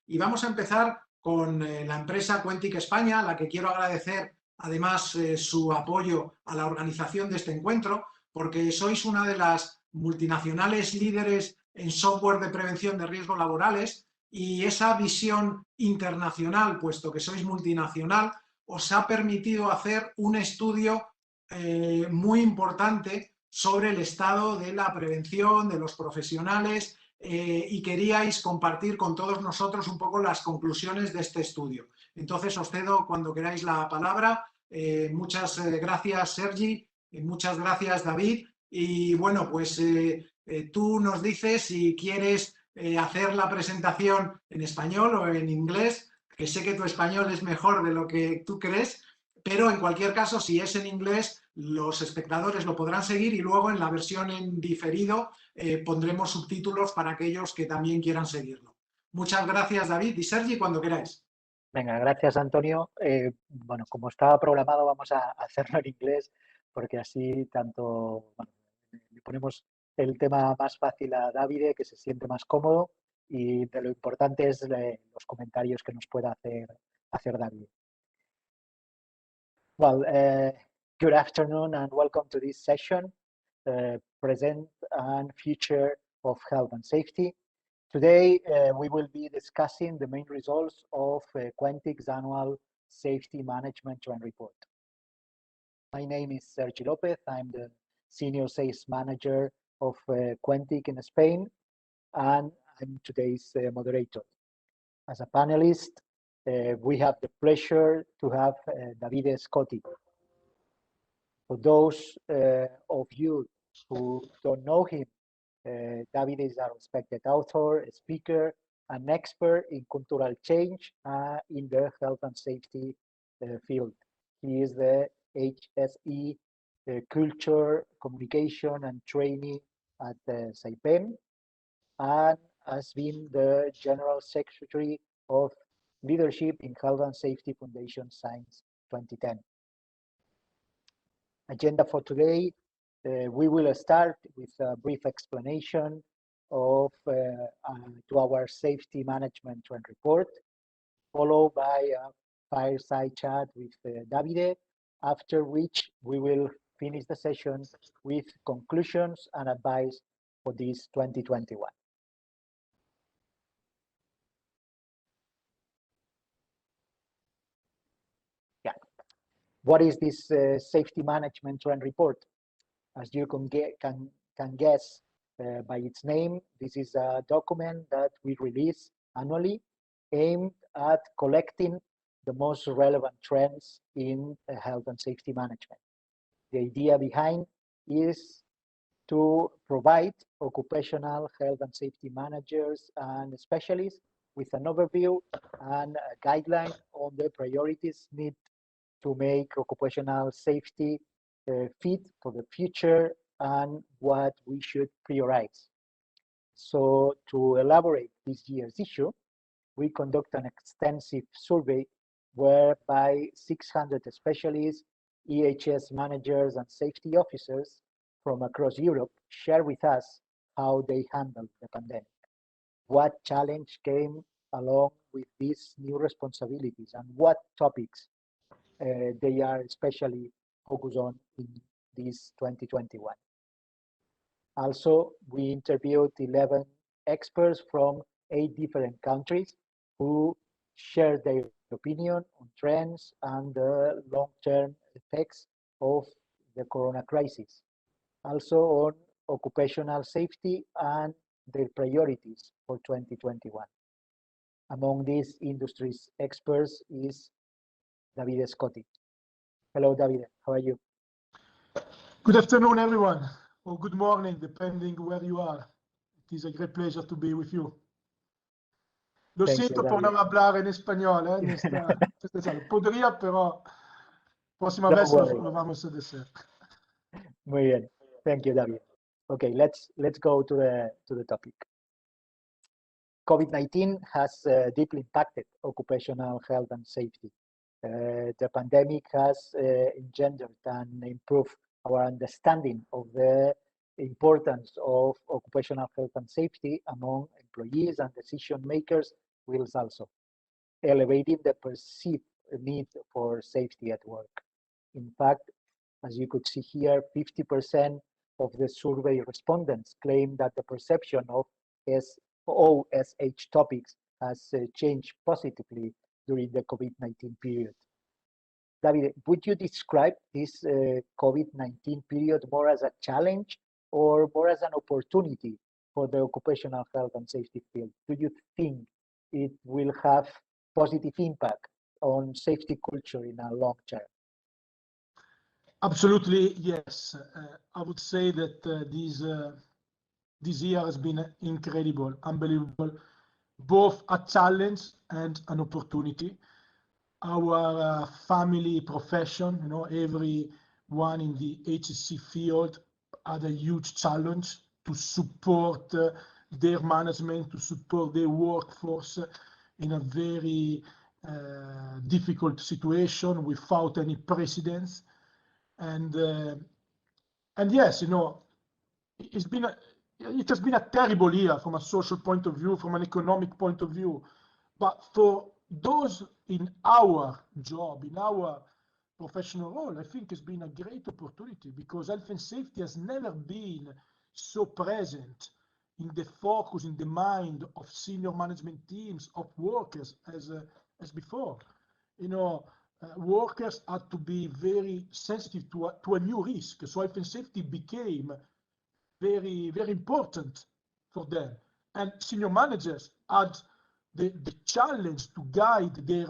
y vamos a empezar con la empresa Quentic España, a la que quiero agradecer además su apoyo a la organización de este encuentro, porque sois una de las multinacionales líderes en software de prevención de riesgos laborales, y esa visión internacional, puesto que sois multinacional, os ha permitido hacer un estudio muy importante sobre el estado de la prevención, de los profesionales, y queríais compartir con todos nosotros un poco las conclusiones de este estudio. Entonces os cedo cuando queráis la palabra. Muchas gracias, Sergi, muchas gracias, David, y bueno, pues tú nos dices si quieres hacer la presentación en español o en inglés, que sé que tu español es mejor de lo que tú crees, pero en cualquier caso, si es en inglés, los espectadores lo podrán seguir, y luego en la versión en diferido pondremos subtítulos para aquellos que también quieran seguirlo. Muchas gracias, David, y Sergi, cuando queráis. Venga, gracias, Antonio. Bueno, como estaba programado, vamos a hacerlo en inglés, porque así tanto, bueno, le ponemos el tema más fácil a Davide, que se siente más cómodo, y de lo importante es los comentarios que nos pueda hacer Davide. Well, good afternoon and welcome to this session, Present and Future of Health and Safety. Today, we will be discussing the main results of Quentic's annual Safety Management Trend Report. My name is Sergi López. I'm the Senior Sales Manager of Quentic in Spain, and I'm today's moderator. As a panelist, we have the pleasure to have Davide Scotti. For those of you who don't know him, Davide is a respected author, a speaker, an expert in cultural change in the health and safety field. He is the HSE Culture, Communication and Training at Saipem, and has been the General Secretary of Leadership in Health and Safety Foundation since 2010. Agenda for today. We will start with a brief explanation of to our safety management trend report, followed by a fireside chat with Davide, after which we will finish the session with conclusions and advice for this 2021. Yeah. What is this safety management trend report? As you can guess by its name, this is a document that we release annually aimed at collecting the most relevant trends in health and safety management. The idea behind is to provide occupational health and safety managers and specialists with an overview and a guideline on the priorities needed to make occupational safety fit for the future and what we should prioritize. So to elaborate this year's issue, we conduct an extensive survey whereby 600 specialists, EHS managers and safety officers from across Europe share with us how they handled the pandemic, what challenge came along with these new responsibilities, and what topics they are especially focused on in this 2021. Also, we interviewed 11 experts from 8 different countries who shared their opinion on trends and the long-term effects of the corona crisis. Also on occupational safety and their priorities for 2021. Among these industry's experts is Davide Scotti. Hello, Davide. How are you? Good afternoon, everyone, or good morning, depending where you are. It is a great pleasure to be with you. Lo siento por no hablar en español, en esta sala. Podría, pero próxima vez lo vamos a decir. Muy bien. Thank you, David. Okay, let's go to the topic. COVID-19 has deeply impacted occupational health and safety. The pandemic has engendered and improved our understanding of the importance of occupational health and safety among employees and decision makers wheels also, elevating the perceived need for safety at work. In fact, as you could see here, 50% of the survey respondents claim that the perception of OSH topics has changed positively during the COVID-19 period. Davide, would you describe this COVID-19 period more as a challenge or more as an opportunity for the occupational health and safety field? Do you think it will have positive impact on safety culture in a long term? Absolutely, yes. I would say that this year has been incredible, unbelievable, both a challenge and an opportunity. Our family profession, everyone in the HSC field had a huge challenge to support their management, to support their workforce in a very difficult situation without any precedents. And yes, it has been a terrible year from a social point of view, from an economic point of view. But for those in our job, in our professional role, I think it's been a great opportunity, because health and safety has never been so present in the focus, in the mind of senior management teams, of workers as before. Workers had to be very sensitive to a new risk. So health and safety became very, very important for them. And senior managers had the challenge to guide their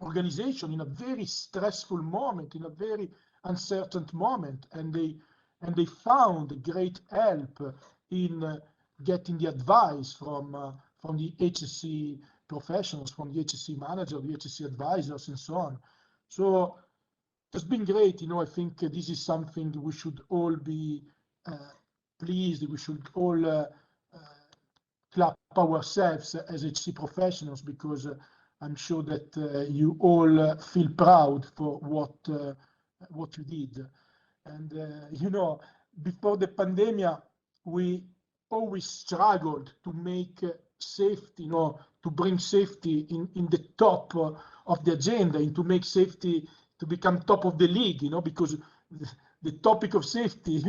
organization in a very stressful moment, in a very uncertain moment. And they found great help in getting the advice from the HSC professionals, from the HSC manager, the HSC advisors, and so on. So it's been great. I think this is something we should all be pleased. We should all clap ourselves as HSC professionals, because I'm sure that you all feel proud for what you did. And before the pandemic, we always struggled to make safety, to bring safety in the top of the agenda, and to make safety to become top of the league, because the topic of safety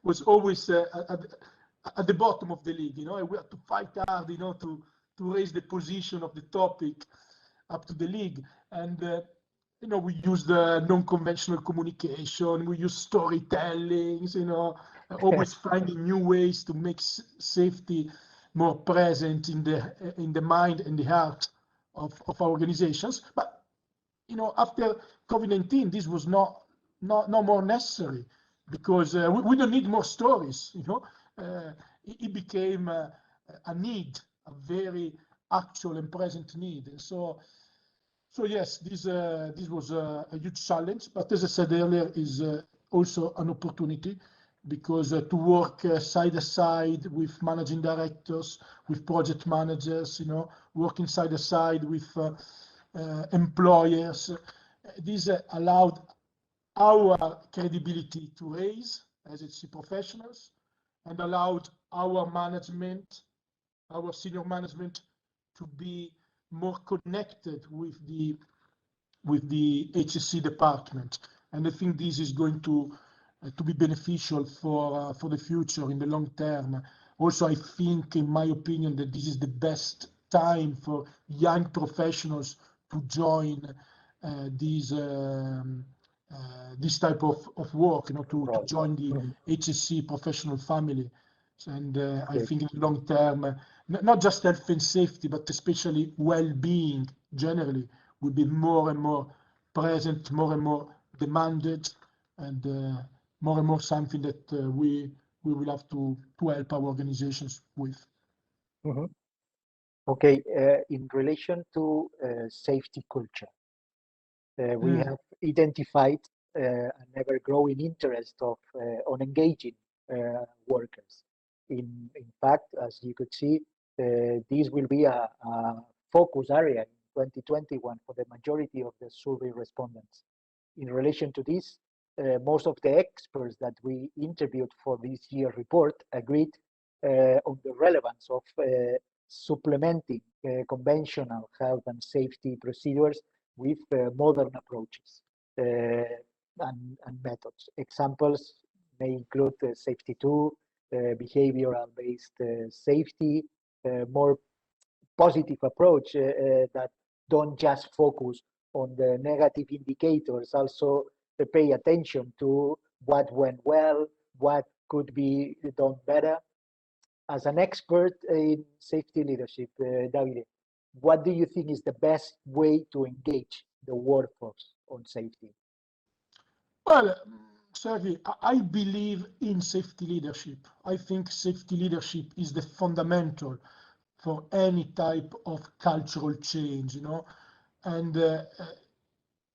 was always at the bottom of the league. We had to fight hard, to raise the position of the topic up to the league. And we used non-conventional communication, we used storytelling, always finding new ways to make safety more present in the mind and the heart of our organizations. But after COVID-19, this was no more necessary, because we don't need more stories. It became a need, a very actual and present need. And so yes, this was a huge challenge, but as I said earlier, is also an opportunity, because to work side by side with managing directors, with project managers, working side by side with employers, this allowed our credibility to raise as HSC professionals, and allowed our management, our senior management, to be more connected with the HSC department. And I think this is going to be beneficial for the future in the long term. Also, I think, in my opinion, that this is the best time for young professionals to join this type of work, to join the HSC professional family. And I think in the long term, not just health and safety, but especially well-being generally, will be more and more present, more and more demanded, and more something that we will have to help our organizations with. Mm-hmm. Okay, in relation to safety culture, we have identified an ever-growing interest on engaging workers. In fact, as you could see, this will be a focus area in 2021 for the majority of the survey respondents. In relation to this, most of the experts that we interviewed for this year's report agreed on the relevance of supplementing conventional health and safety procedures with modern approaches and methods. Examples may include safety 2, behavioral-based safety, more positive approach that don't just focus on the negative indicators, also pay attention to what went well, what could be done better. As an expert in safety leadership, Davide, what do you think is the best way to engage the workforce on safety? Well, Sergi, I believe in safety leadership. I think safety leadership is the fundamental for any type of cultural change, you know. And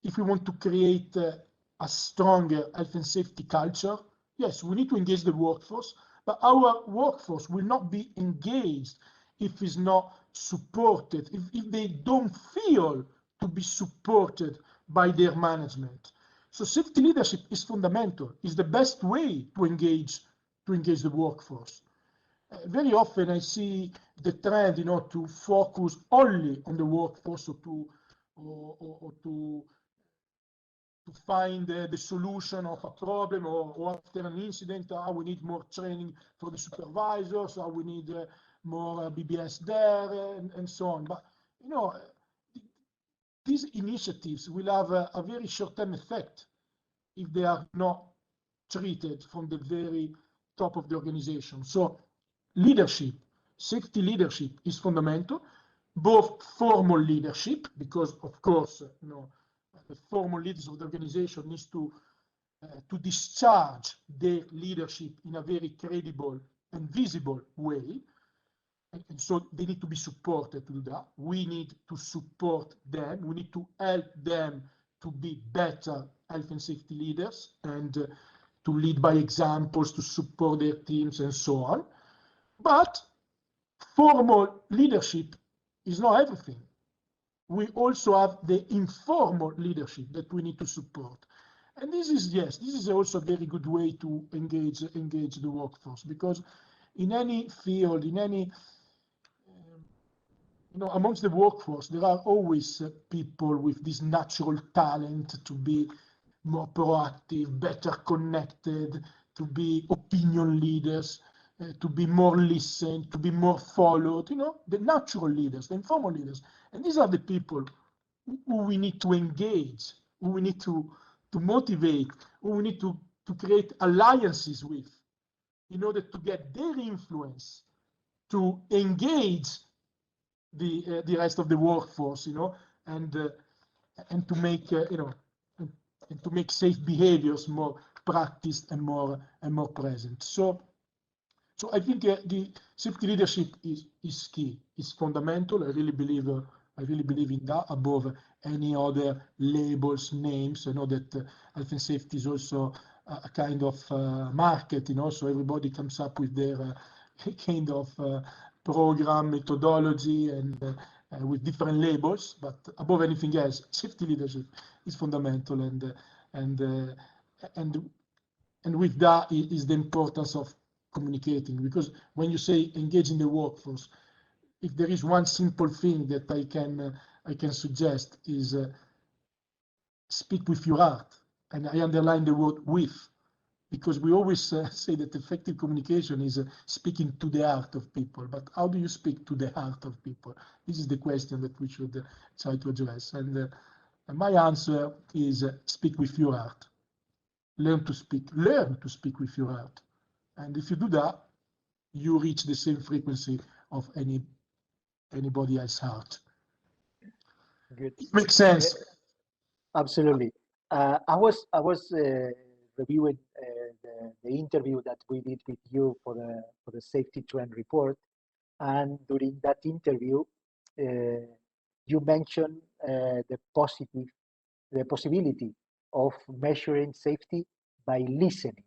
if we want to create a stronger health and safety culture, yes, we need to engage the workforce, but our workforce will not be engaged if it's not supported, if they don't feel to be supported by their management. So safety leadership is fundamental, is the best way to engage the workforce. Very often I see the trend, you know, to focus only on the workforce or to find the solution of a problem or after an incident, we need more training for the supervisors, we need more BBS there, and so on. But, you know, these initiatives will have a very short-term effect if they are not treated from the very top of the organization. So leadership, safety leadership is fundamental, both formal leadership, because of course, you know, the formal leaders of the organization needs to discharge their leadership in a very credible and visible way. And so they need to be supported to do that. We need to support them. We need to help them to be better health and safety leaders and to lead by examples, to support their teams and so on. But formal leadership is not everything. We also have the informal leadership that we need to support. And this is, yes, this is also a very good way to engage the workforce, because in any field, in any, you know, amongst the workforce, there are always people with this natural talent to be more proactive, better connected, to be opinion leaders, to be more listened, to be more followed, you know, the natural leaders, the informal leaders. And these are the people who we need to engage, who we need to motivate, who we need to create alliances with in order to get their influence to engage the rest of the workforce, you know, and to make, you know, and to make safe behaviors more practiced and more present. So I think the safety leadership is key, is fundamental. I really believe in that above any other labels, names. I know that health and safety is also a kind of market, you know, so everybody comes up with their kind of program, methodology, and with different labels. But above anything else, safety leadership is fundamental, and with that is the importance of communicating, because when you say engaging the workforce, if there is one simple thing that I can suggest is speak with your heart, and I underline the word with, because we always say that effective communication is speaking to the heart of people. But how do you speak to the heart of people? This is the question that we should try to address. And my answer is speak with your heart. Learn to speak with your heart. And if you do that, you reach the same frequency of anybody else's heart. Good. It makes sense. Absolutely. I was reviewing the interview that we did with you for the safety trend report, and during that interview, you mentioned the possibility of measuring safety by listening.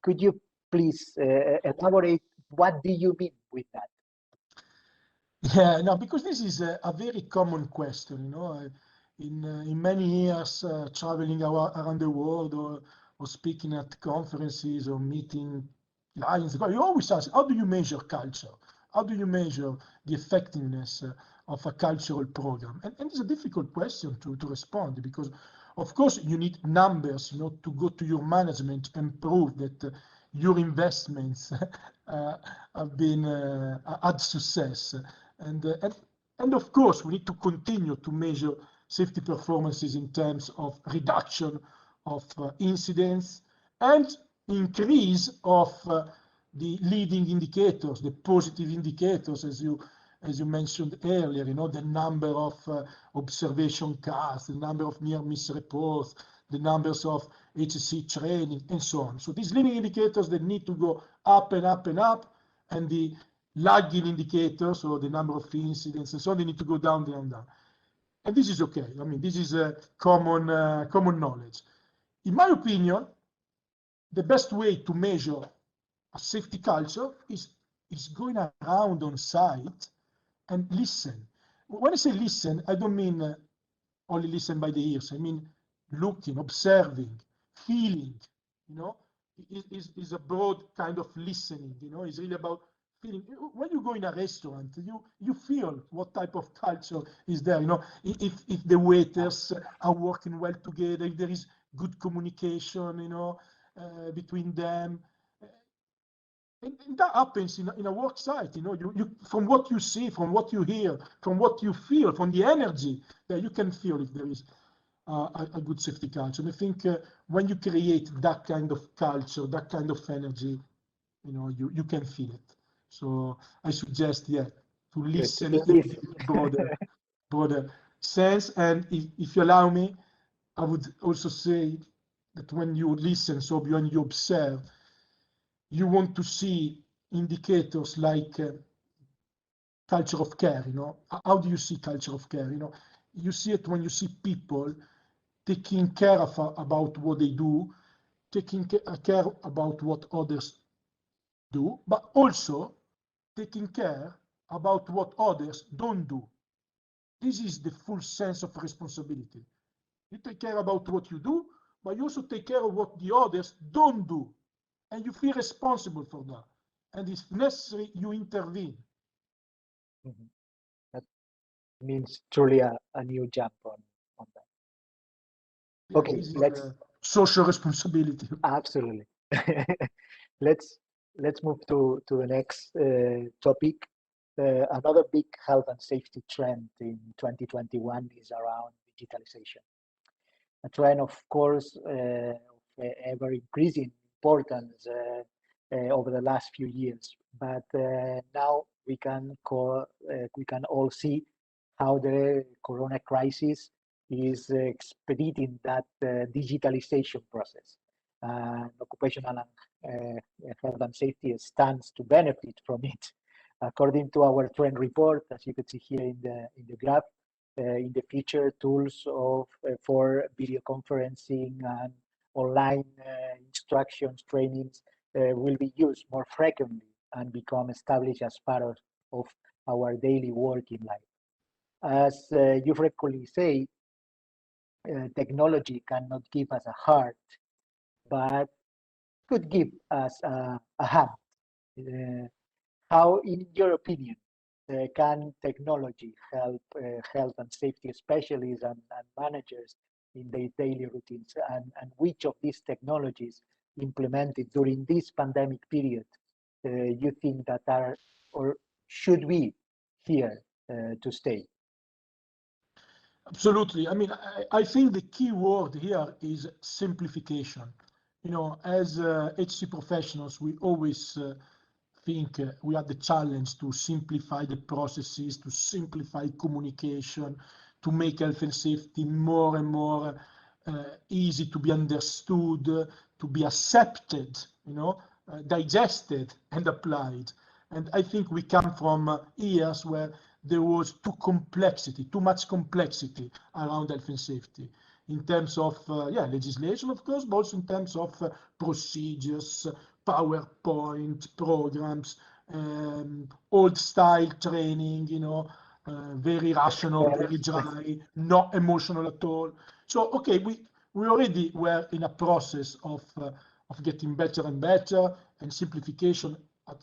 Could you please elaborate? What do you mean with that? Yeah, no, because this is a very common question, you know. In many years traveling around the world or speaking at conferences or meeting clients, you always ask, how do you measure culture? how do you measure the effectiveness of a cultural program? And it's a difficult question to respond, because of course you need numbers, to go to your management and prove that your investments have been had success. And of course we need to continue to measure safety performances in terms of reduction of incidents and increase of the leading indicators, the positive indicators, as you mentioned earlier, the number of observation cars, the number of near-miss reports, the numbers of HSE training, and so on. So these leading indicators, they need to go up and up and up, and the lagging indicators, or the number of incidents and so on, they need to go down, down, down. And this is okay. I mean, this is a common knowledge. In my opinion, the best way to measure a safety culture is going around on site and listen. When I say listen, I don't mean only listen by the ears. I mean looking, observing, feeling. Is a broad kind of listening. It's really about feeling. When you go in a restaurant, you feel what type of culture is there. If the waiters are working well together, if there is good communication, between them. And that happens in a work site. You from what you see, from what you hear, from what you feel, from the energy, that you can feel if there is a good safety culture. And I think when you create that kind of culture, that kind of energy, you can feel it. So I suggest, to listen in a broader sense. And if you allow me, I would also say that when you listen, so when you observe, you want to see indicators like culture of care. How do you see culture of care? You see it when you see people taking care about what they do, taking care about what others do, but also taking care about what others don't do. This is the full sense of responsibility. You take care about what you do, but you also take care of what the others don't do. And you feel responsible for that. And if necessary, you intervene. Mm-hmm. That means truly a new jump on that. Yeah, okay, let's social responsibility. Absolutely. let's move to the next topic. Another big health and safety trend in 2021 is around digitalization. A trend, of course, of ever increasing importance over the last few years. But now we can all see how the Corona crisis is expediting that digitalization process. Occupational health and safety stands to benefit from it. According to our trend report, as you can see here in the graph, in the future, tools for video conferencing and online instructions, trainings will be used more frequently and become established as part of our daily working life. As you frequently say, technology cannot give us a heart, but could give us a hand. How, in your opinion, can technology help health and safety specialists and managers in their daily routines? And which of these technologies implemented during this pandemic period you think that are or should be here to stay? Absolutely. I mean, I think the key word here is simplification. As HC professionals, we always think we have the challenge to simplify the processes, to simplify communication, to make health and safety more and more easy to be understood, to be accepted, digested and applied. And I think we come from years where there was too much complexity around health and safety in terms of legislation, of course, but also in terms of procedures, PowerPoint programs, old style training, very rational, very dry, not emotional at all. So, okay, we already were in a process of getting better and better, and simplification had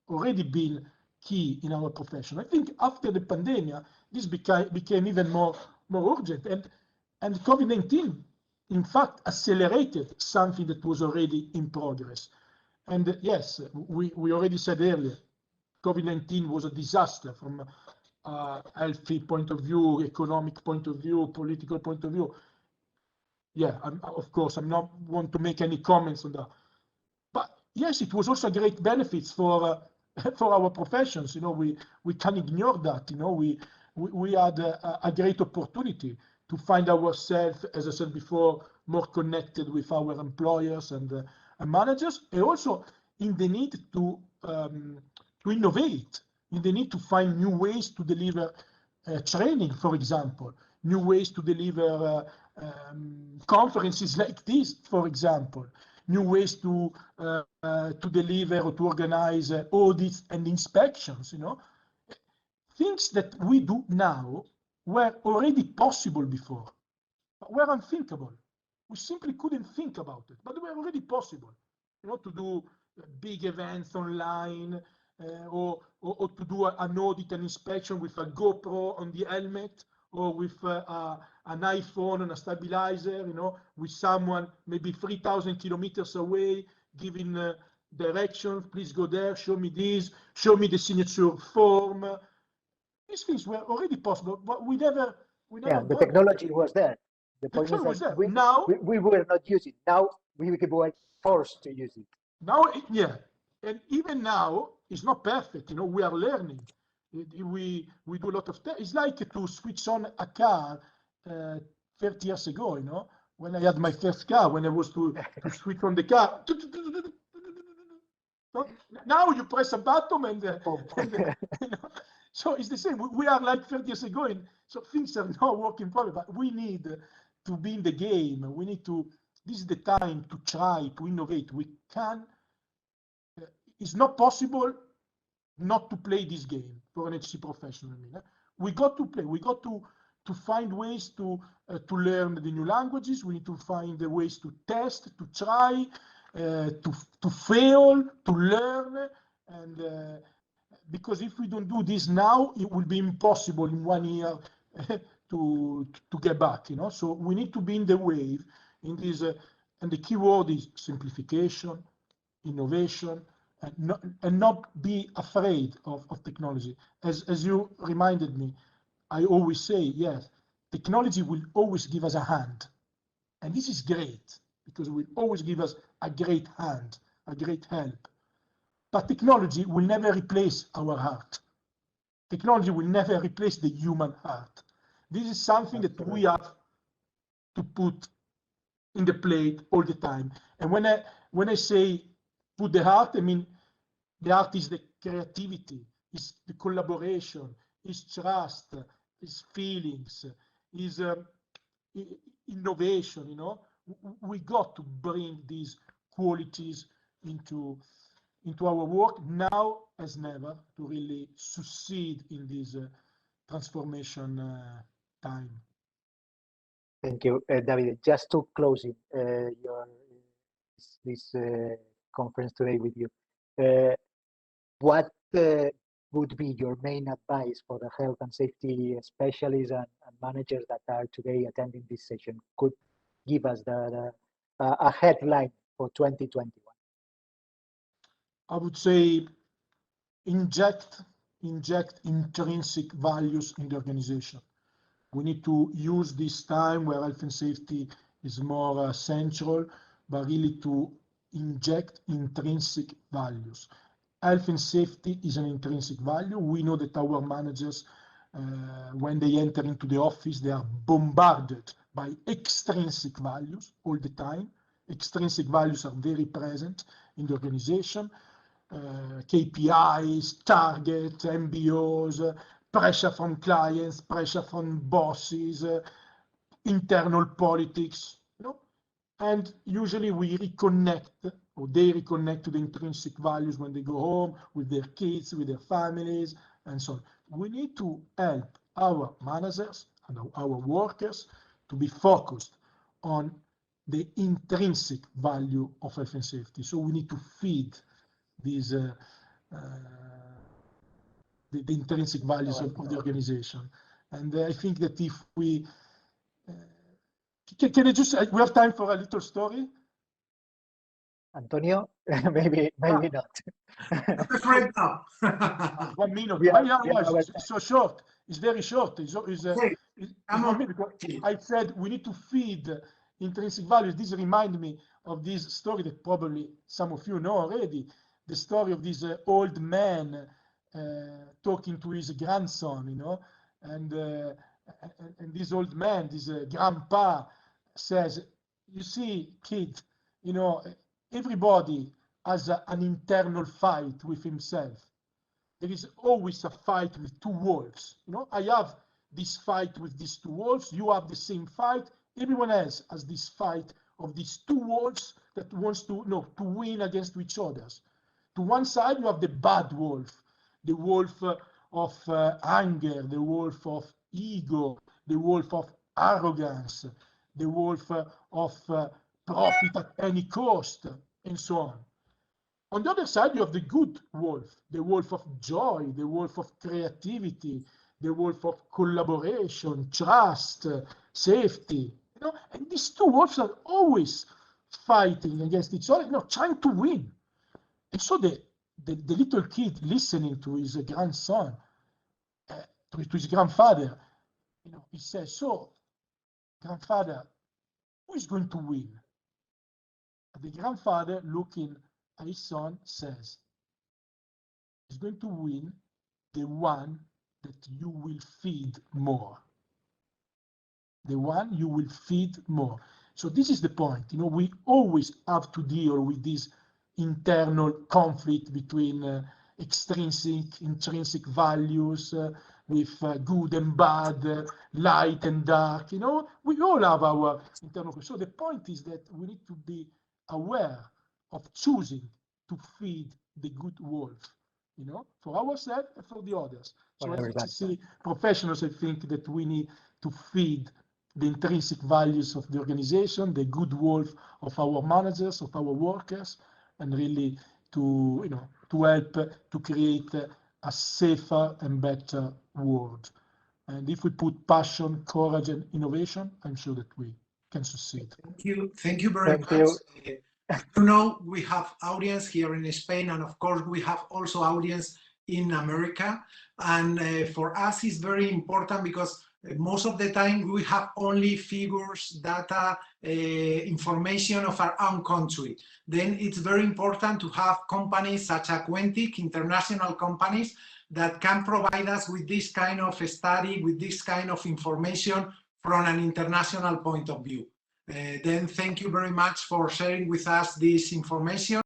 already been key in our profession. I think after the pandemic, this became even more urgent, and COVID-19, in fact, accelerated something that was already in progress. And yes, we already said earlier, COVID-19 was a disaster from a healthy point of view, economic point of view, political point of view. Yeah, of course, I'm not want to make any comments on that. But yes, it was also great benefits for our professions. You know, we can't ignore that. You know, we had a great opportunity to find ourselves, as I said before, more connected with our employers and managers, and also in the need to innovate, in the need to find new ways to deliver training, for example, new ways to deliver conferences like this, for example, new ways to deliver or to organize audits and inspections. You know, things that we do now were already possible before, but were unthinkable. We simply couldn't think about it, but they were already possible. You know, to do big events online, or to do an audit and inspection with a GoPro on the helmet, or with an iPhone and a stabilizer, you know, with someone maybe 3,000 kilometers away, giving directions, please go there, show me this, show me the signature form. These things were already possible, but we never yeah, the technology was there. The point is that we were not using it. Now we were forced to use it. Now, yeah, and even now, it's not perfect. You know, we are learning. We do a lot of tests. It's like to switch on a car 30 years ago, you know, when I had my first car, when I was to switch on the car. Now you press a button and you know, so it's the same. We are like 30 years ago, and so things are not working properly, but we need to be in the game. We need to, this is the time to try to innovate. We can, it's not possible not to play this game for an HC professional. I mean, we got to play. We got to find ways to learn the new languages. We need to find the ways to test, to try, to fail, to learn, and because if we don't do this now, it will be impossible in 1 year to get back. You know, so we need to be in the wave. In this, and the key word is simplification, innovation. And not be afraid of technology. As you reminded me, I always say, yes, technology will always give us a hand. And this is great, because it will always give us a great hand, a great help. But technology will never replace our heart. Technology will never replace the human heart. This is something that we have to put in the plate all the time. And when I say put the heart, I mean, the heart is the creativity, is the collaboration, is trust, is feelings, is innovation. You know, we got to bring these qualities into our work now as never to really succeed in this transformation time. Thank you, Davide. Just to close it, this conference today with you. What would be your main advice for the health and safety specialists and managers that are today attending this session? Could give us a headline for 2021? I would say inject intrinsic values in the organization. We need to use this time where health and safety is more central, but really to inject intrinsic values. Health and safety is an intrinsic value. We know that our managers, when they enter into the office, they are bombarded by extrinsic values all the time. Extrinsic values are very present in the organization. KPIs, targets, MBOs, pressure from clients, pressure from bosses, internal politics, you know. And usually we reconnect, or they reconnect to the intrinsic values when they go home with their kids, with their families, and so on. We need to help our managers and our workers to be focused on the intrinsic value of health and safety. So we need to feed these the intrinsic values of the organization. And I think that if we can I just we have time for a little story. Antonio, maybe not. Afraid now. 1 minute. Yeah, It's so short. It's very short. It's 1 minute. I said we need to feed intrinsic values. This reminds me of this story that probably some of you know already. The story of this old man talking to his grandson, you know, and this old man, this grandpa, says, "You see, kid, you know, everybody has an internal fight with himself. There is always a fight with two wolves. You know, I have this fight with these two wolves. You have the same fight. Everyone else has this fight of these two wolves that wants to win against each other. To one side, you have the bad wolf, the wolf of anger, the wolf of ego, the wolf of arrogance, the wolf of profit at any cost, and so on. On the other side, you have the good wolf, the wolf of joy, the wolf of creativity, the wolf of collaboration, trust, safety. You know, and these two wolves are always fighting against each other, you know, trying to win. And so the little kid listening to his grandson, to his grandfather, you know, he says, "So, grandfather, who is going to win?" And the grandfather, looking at his son, says, "He's going to win the one that you will feed more. The one you will feed more." So this is the point. You know, we always have to deal with this internal conflict between intrinsic values, with good and bad, light and dark. You know, we all have our internal. So the point is that we need to be aware of choosing to feed the good wolf, you know, for ourselves and for the others. So as I see professionals, I think that we need to feed the intrinsic values of the organization, the good wolf of our managers, of our workers, and really to, you know, to help to create a safer and better world. And if we put passion, courage, and innovation, I'm sure that we can succeed. Thank you very much. You know, we have audience here in Spain, and of course we have also audience in America. And for us, it's very important because most of the time we have only figures, data, information of our own country. Then it's very important to have companies such as Quentic, international companies, that can provide us with this kind of study, with this kind of information from an international point of view. Then thank you very much for sharing with us this information.